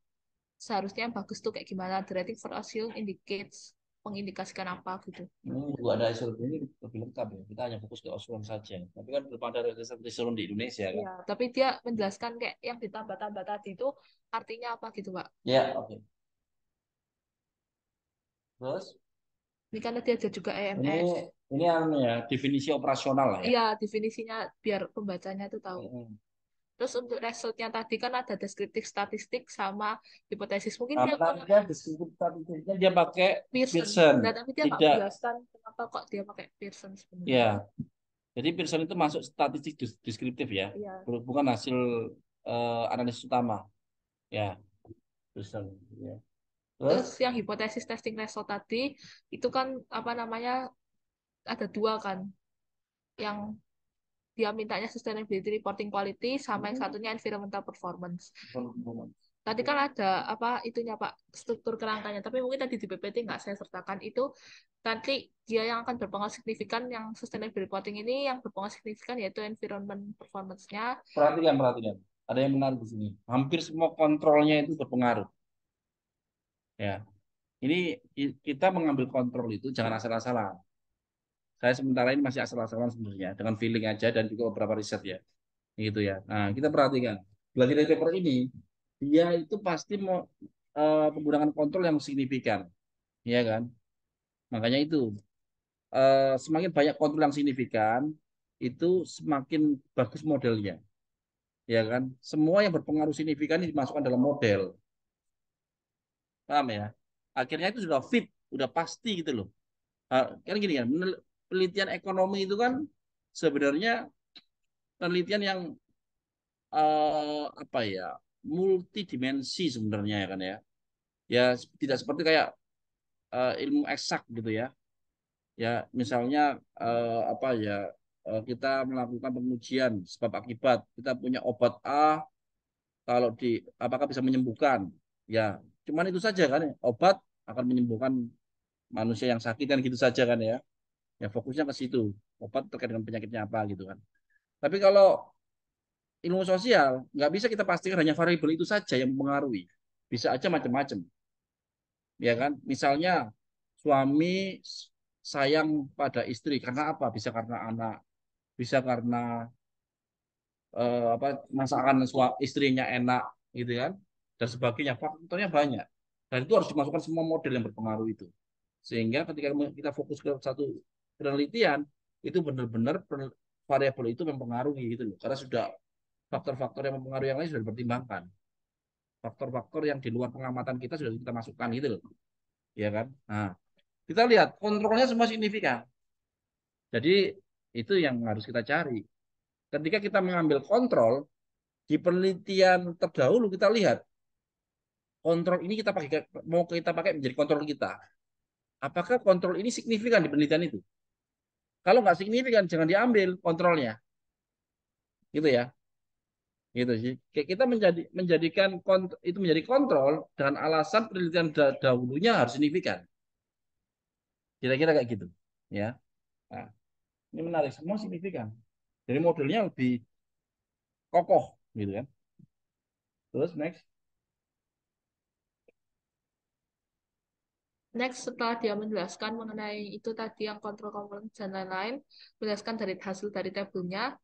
seharusnya yang bagus tuh kayak gimana. The rating for assurance indicates mengindikasikan apa gitu. Juga ada asuransi ini lebih lengkap ya. Kita hanya fokus ke asuransi saja. Tapi kan belum ada asuransi di Indonesia kan. Ya, tapi dia menjelaskan kayak yang ditambah-tambah tadi itu artinya apa gitu Pak. Ya, oke. Terus Ini kan dia ada juga ini EMS. ini ya definisi operasional lah ya. Iya, definisinya biar pembacanya tuh tahu. Mm. Terus untuk resultnya tadi kan ada deskriptif statistik sama hipotesis. Mungkin dia Menariknya deskriptif statistiknya dia pakai Pearson. Pearson. Nah, tapi dia nggak Tidak, menjelaskan kenapa kok dia pakai Pearson sebenarnya. ya. Jadi Pearson itu masuk statistik deskriptif ya. Iya. Bukan hasil analisis utama. Ya, Pearson. Ya. Terus Terus yang hipotesis testing result tadi itu kan apa namanya ada dua kan. Yang dia mintanya sustainability reporting quality sama yang satunya environmental performance. Tadi kan ada apa itunya Pak struktur kerangkanya, tapi mungkin tadi di PPT nggak saya sertakan itu nanti dia yang akan berpengaruh signifikan yang sustainable reporting ini yang berpengaruh signifikan yaitu environment performance-nya. perhatikan. Ada yang menarik di sini. Hampir semua kontrolnya itu berpengaruh. Ya, ini kita mengambil kontrol itu jangan asal-asalan. Saya sementara ini masih asal-asalan sebenarnya dengan feeling aja dan juga beberapa riset ya, gitu ya. Nah, kita perhatikan belajar dari paper ini, dia itu pasti mau menggunakan kontrol yang signifikan, ya kan? Makanya itu semakin banyak kontrol yang signifikan, itu semakin bagus modelnya, ya kan? Semua yang berpengaruh signifikan dimasukkan dalam model, paham ya? Akhirnya itu sudah fit, sudah pasti gitu loh. Kan gini kan, penelitian ekonomi itu kan sebenarnya penelitian yang apa ya multidimensi sebenarnya ya kan ya. Ya tidak seperti kayak ilmu eksak gitu ya. Ya misalnya apa ya kita melakukan pengujian sebab akibat. Kita punya obat A kalau di apakah bisa menyembuhkan? Ya cuman itu saja kan ya. Obat akan menyembuhkan manusia yang sakit kan gitu saja kan ya. Ya fokusnya ke situ. Obat terkait dengan penyakitnya apa gitu kan. Tapi kalau ilmu sosial nggak bisa kita pastikan hanya variabel itu saja yang mempengaruhi. Bisa aja macam-macam, ya kan? Misalnya suami sayang pada istri karena apa? Bisa karena anak, bisa karena apa masakan istrinya enak, gitu kan? Dan sebagainya. Faktornya banyak. Dan itu harus dimasukkan semua model yang berpengaruh itu. Sehingga ketika kita fokus ke satu penelitian, itu benar-benar variabel itu mempengaruhi gitu loh. Karena sudah faktor-faktor yang mempengaruhi yang lain sudah dipertimbangkan. Faktor-faktor yang di luar pengamatan kita sudah kita masukkan gitu loh, ya kan? Nah, kita lihat kontrolnya semua signifikan. Jadi itu yang harus kita cari. Ketika kita mengambil kontrol di penelitian terdahulu kita lihat kontrol ini kita pakai menjadi kontrol kita. Apakah kontrol ini signifikan di penelitian itu? Kalau nggak signifikan jangan diambil kontrolnya, gitu ya. Gitu sih. Kayak kita menjadikan itu menjadi kontrol dengan alasan penelitian dahulunya harus signifikan. Kira-kira kayak gitu, ya. Nah, ini menarik, semua signifikan. Jadi modelnya lebih kokoh, gitu kan. Terus next. Next, setelah dia menjelaskan mengenai itu tadi yang kontrol komponen dan lain-lain, menjelaskan dari hasil dari tabelnya,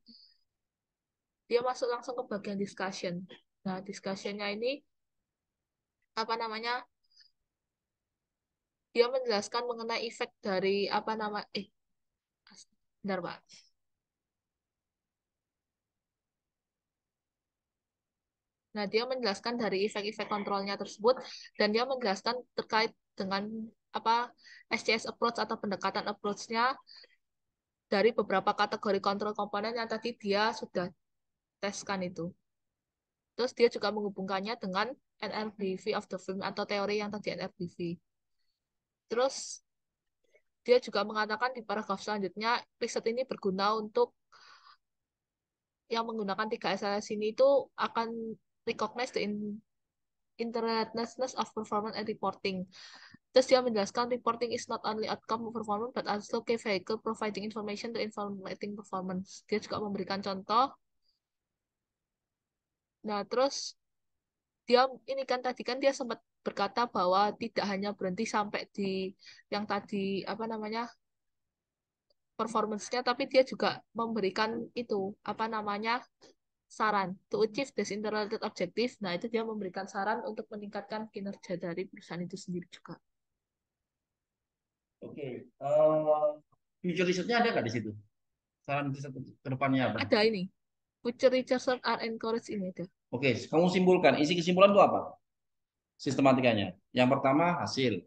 dia masuk langsung ke bagian discussion. Nah, discussionnya ini apa namanya? Dia menjelaskan mengenai efek dari apa nama bentar Pak. Nah, dia menjelaskan dari efek-efek kontrolnya tersebut dan dia menjelaskan terkait dengan apa SCS approach atau pendekatan approach-nya dari beberapa kategori kontrol komponen yang tadi dia sudah teskan itu. Terus dia juga menghubungkannya dengan NRBV of the film atau teori yang tadi NRBV. Terus dia juga mengatakan di paragraf selanjutnya, riset ini berguna untuk yang menggunakan 3 SLS ini itu akan recognize the interdependence of performance and reporting. Terus dia menjelaskan reporting is not only outcome of performance but also key vehicle providing information to informating performance. Dia juga memberikan contoh. Nah, terus dia ini kan tadi kan dia sempat berkata bahwa tidak hanya berhenti sampai di yang tadi apa namanya performance-nya, tapi dia juga memberikan itu apa namanya saran to achieve this interrelated objective. Nah, itu dia memberikan saran untuk meningkatkan kinerja dari perusahaan itu sendiri juga. Oke. Future risetnya ada nggak di situ? Saran riset ke depannya apa? Ada ini. Future researchers are encouraged ini ada. Oke, kamu simpulkan. Isi kesimpulan itu apa? Sistematikanya. Yang pertama hasil.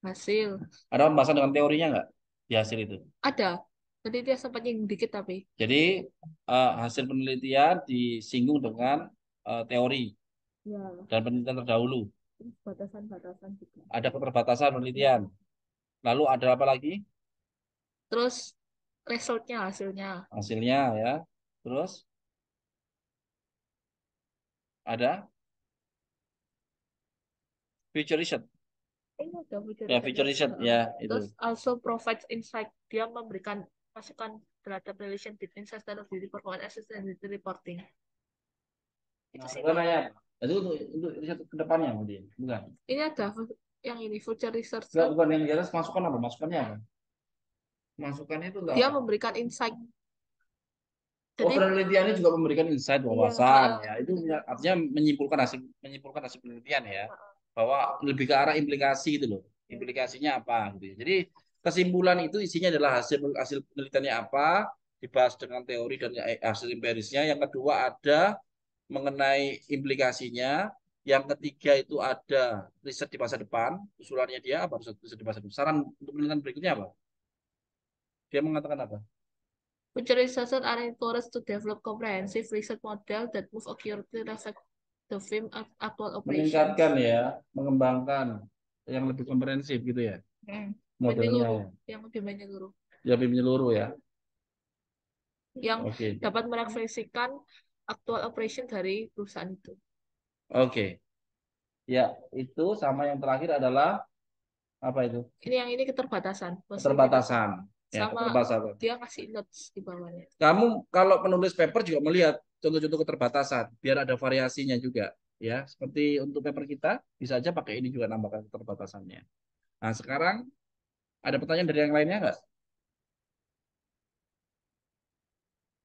Hasil. Ada pembahasan dengan teorinya nggak di hasil itu? Ada. Tadi dia sempat nyinggung dikit tapi. Jadi hasil penelitian disinggung dengan teori Ya. dan penelitian terdahulu. Batasan-batasan juga. Ada keterbatasan penelitian. Lalu ada apa lagi? Terus resultnya hasilnya. Hasilnya ya. Terus ada future research. Ini ada future Ya, research. future research ya itu. Terus also provides insight. Dia memberikan masukan terhadap relation between sustainability performance and sustainability reporting. Itu sih. Bukan nanya apa? Itu untuk riset ke depannya dia. Bukan. Ini ada yang ini future research Enggak, kan. bukan yang di atas masukan apa? Masukannya apa? Masukannya itu Dia apa? memberikan insight. Oh, Jadi penelitiannya juga memberikan insight iya, wawasan ya. Itu artinya menyimpulkan hasil penelitian ya. Bahwa lebih ke arah implikasi gitu loh. Implikasinya apa gitu ya. Jadi kesimpulan itu isinya adalah hasil hasil penelitiannya apa, dibahas dengan teori dan hasil empirisnya. Yang kedua ada mengenai implikasinya. Yang ketiga itu ada riset di masa depan. Usulannya dia apa riset di masa depan? Saran untuk penelitian berikutnya apa? Dia mengatakan apa? future researchers are encouraged to develop comprehensive research model that move accurately reflect the film of actual operations. Meningkatkan ya, mengembangkan yang lebih komprehensif gitu ya. Modelnya Menyeluruh, ya. yang lebih menyeluruh. Ya, lebih menyeluruh ya. Yang Oke. dapat merefleksikan actual operation dari perusahaan itu. Oke. Ya, itu sama yang terakhir adalah apa itu? Ini yang ini keterbatasan. Keterbatasan. Ya, Sama keterbatasan. dia kasih notes di bawahnya. Kamu kalau penulis paper juga melihat contoh-contoh keterbatasan, biar ada variasinya juga. Ya, seperti untuk paper kita, bisa aja pakai ini juga nambahkan keterbatasannya. Nah, sekarang ada pertanyaan dari yang lainnya nggak?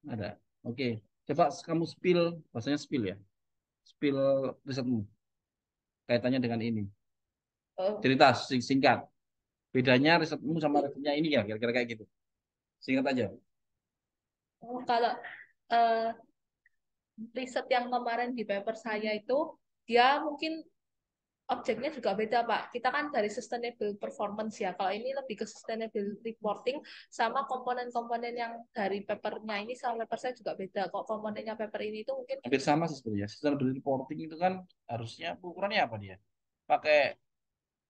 Ada. Oke. Coba kamu spill, bahasanya spill ya. Spill risetmu. Kaitannya dengan ini. Cerita singkat. Bedanya risetmu sama risetnya ini ya, kira-kira kayak gitu. Singkat aja. Kalau riset yang kemarin di paper saya itu, dia mungkin objeknya juga beda, Pak. Kita kan dari sustainable performance ya. Kalau ini lebih ke sustainable reporting sama komponen-komponen yang dari papernya ini sama paper saya juga beda. Kok komponennya paper ini itu mungkin Hampir sama sih sebenarnya. Sustainability reporting itu kan harusnya ukurannya apa dia? Pakai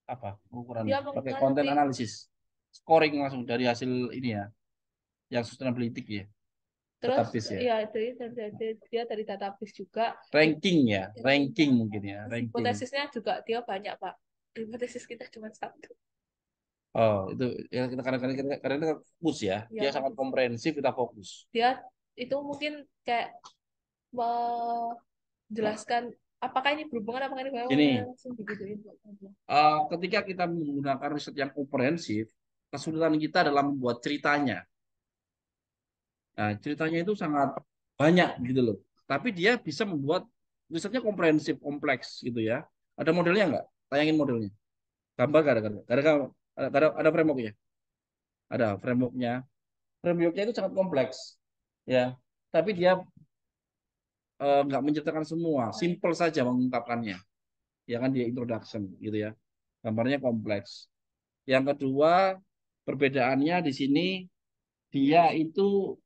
apa ukurannya? dia Pakai konten mengerti analisis. Scoring langsung dari hasil ini ya. Yang sustainability ya. terus Database ya. ya dia dari database juga. Ranking ya. Ranking mungkin ya. Ranking. Hipotesisnya juga dia banyak, Pak. Hipotesis kita cuma satu. Oh, itu ya kita karena kita fokus ya. Ya, Dia sangat komprehensif, kita fokus. dia itu mungkin kayak menjelaskan apakah ini berhubungan apakah ini Ini langsung digituin. ketika kita menggunakan riset yang komprehensif, kesulitan kita adalah membuat ceritanya. Nah, ceritanya itu sangat banyak gitu loh. Tapi dia bisa membuat risetnya komprehensif, kompleks gitu ya. Ada modelnya nggak? Tayangin modelnya. Gambar gak ada, ada frameworknya. Ada frameworknya. Frameworknya itu sangat kompleks, ya. Tapi dia nggak menceritakan semua, simple saja mengungkapkannya. Ya kan dia introduction gitu ya. Gambarnya kompleks. Yang kedua, perbedaannya di sini dia itu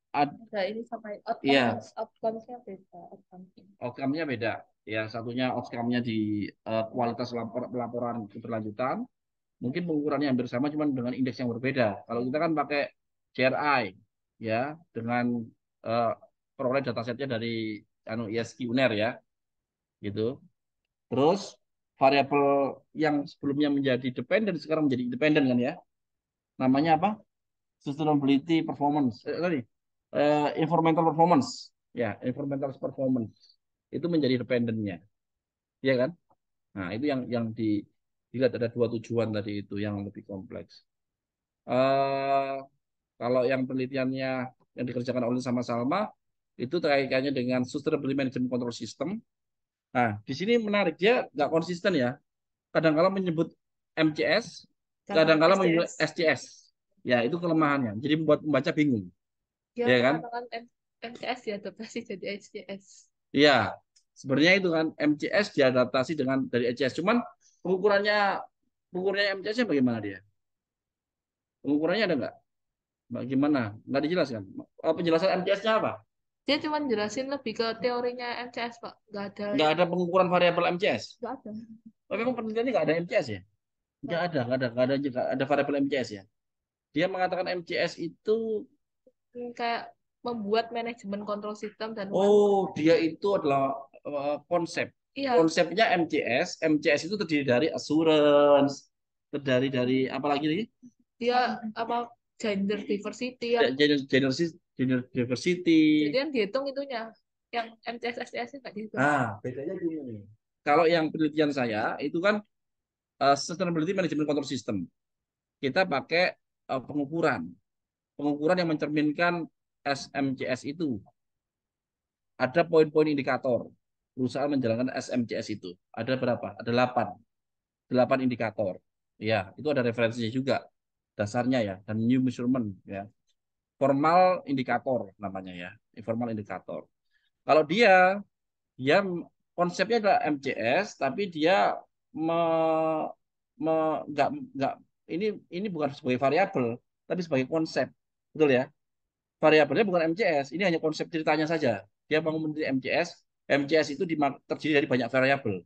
Ada ini sampai iya, outcome-nya beda. outcome-nya beda. Ya, satunya outcome-nya di kualitas pelaporan keberlanjutan. Mungkin pengukurannya hampir sama, cuman dengan indeks yang berbeda. Kalau kita kan pakai GRI, ya, dengan uh, peroleh datasetnya dari ISQ UNER ya, gitu. Terus variabel yang sebelumnya menjadi dependen sekarang menjadi independen kan ya. Namanya apa? Sustainability performance. Environmental performance. Ya, environmental performance. Itu menjadi dependennya. Ya kan? Nah, itu yang dilihat ada dua tujuan tadi itu yang lebih kompleks. eh Kalau yang penelitiannya yang dikerjakan oleh sama Salma itu terkaitannya dengan Sustainability Management Control System. Nah, di sini menarik dia nggak konsisten ya. Kadang-kala menyebut MCS, kadang-kala menyebut SCS. Ya, itu kelemahannya. Jadi membuat pembaca bingung. Dia Ya kan? mengatakan MCS diadaptasi jadi HCS. Iya, sebenarnya itu kan MCS diadaptasi dengan dari HCS. Cuman pengukurannya MCS-nya bagaimana dia? Pengukurannya ada nggak? Bagaimana? Nggak dijelaskan. Penjelasan MCS-nya apa? Dia cuma jelasin lebih ke teorinya MCS, Pak. Nggak ada Nggak ada pengukuran variabel MCS. nggak ada. Oh, memang penelitiannya nggak ada MCS ya? Nggak ada variabel MCS ya. Dia mengatakan MCS itu, Kayak membuat manajemen kontrol sistem dan dia itu adalah konsep. iya, Konsepnya MCS. MCS itu terdiri dari assurance, terdiri dari apa lagi nih? dia apa gender diversity yang Gender diversity. jadi yang dihitung itunya yang MCS SCS nggak dihitung. Bedanya gini. Kalau yang penelitian saya itu kan Sustainability Management Control System. Kita pakai pengukuran. Pengukuran yang mencerminkan SMCS itu. Ada poin-poin indikator perusahaan menjalankan SMCS itu. Ada berapa? Ada 8. 8 indikator. Ya, itu ada referensinya juga dasarnya ya, dan new measurement ya. Formal indikator namanya ya, informal indikator. Kalau dia konsepnya adalah MCS, tapi dia me, me, nggak ini bukan sebagai variabel, tapi sebagai konsep, betul ya? Variabelnya bukan MCS, ini hanya konsep ceritanya saja. Dia bangun menjadi MCS. MCS itu terdiri dari banyak variabel.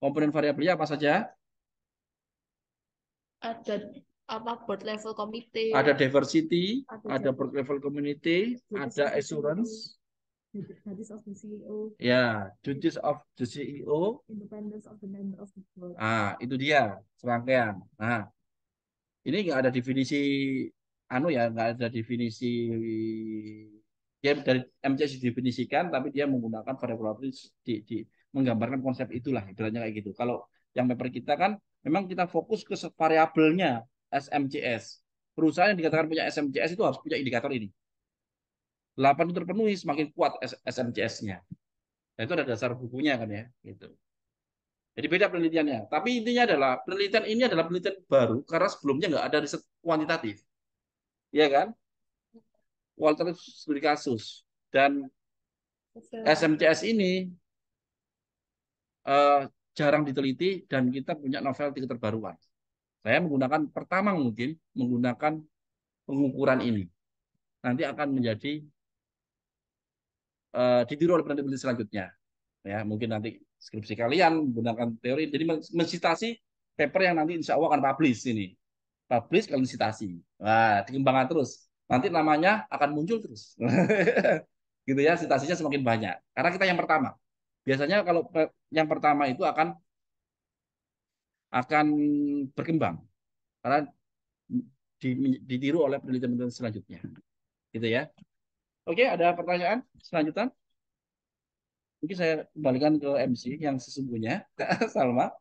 Komponen variabelnya apa saja? Ada apa board level committee, Ada diversity, ada gender, work level community, ada assurance, duties of the CEO, ya, duties of the CEO. independence of the member of the board. Itu dia serangkaian. Ini nggak ada definisi nggak ada definisi dia dari MCS didefinisikan, tapi dia menggunakan variabel menggambarkan konsep itulah, ibaratnya kayak gitu. Kalau yang paper kita kan memang kita fokus ke variabelnya SMCS. Perusahaan yang dikatakan punya SMCS itu harus punya indikator ini. 8 itu terpenuhi semakin kuat SMCS-nya. Nah, itu ada dasar bukunya kan ya, gitu. Jadi beda penelitiannya. Tapi intinya adalah penelitian ini adalah penelitian baru karena sebelumnya nggak ada riset kuantitatif, ya kan? Kualitatif studi kasus dan SMCS ini eh, jarang diteliti dan kita punya novelty keterbaruan. Saya menggunakan pertama mungkin menggunakan pengukuran ini. Nanti akan menjadi ditiru oleh peneliti selanjutnya. Ya, mungkin nanti skripsi kalian menggunakan teori. Jadi mensitasi paper yang nanti insya Allah akan publish ini. Publish kalian citasi. Wah, dikembangkan terus. Nanti namanya akan muncul terus. Gitu ya, citasinya semakin banyak. Karena kita yang pertama. Biasanya kalau yang pertama itu akan berkembang karena ditiru oleh penelitian-penelitian selanjutnya. Gitu ya. Oke, ada pertanyaan selanjutnya? Mungkin saya kembalikan ke MC yang sesungguhnya, Salma.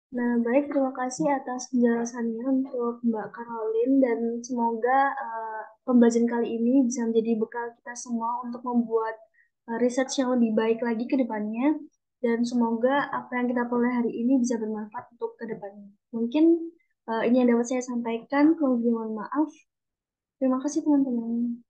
Nah, baik, terima kasih atas penjelasannya untuk Mbak Caroline dan semoga pembelajaran kali ini bisa menjadi bekal kita semua untuk membuat research yang lebih baik lagi ke depannya dan semoga apa yang kita peroleh hari ini bisa bermanfaat untuk ke depannya. Mungkin ini yang dapat saya sampaikan, kalau mohon maaf. Terima kasih teman-teman.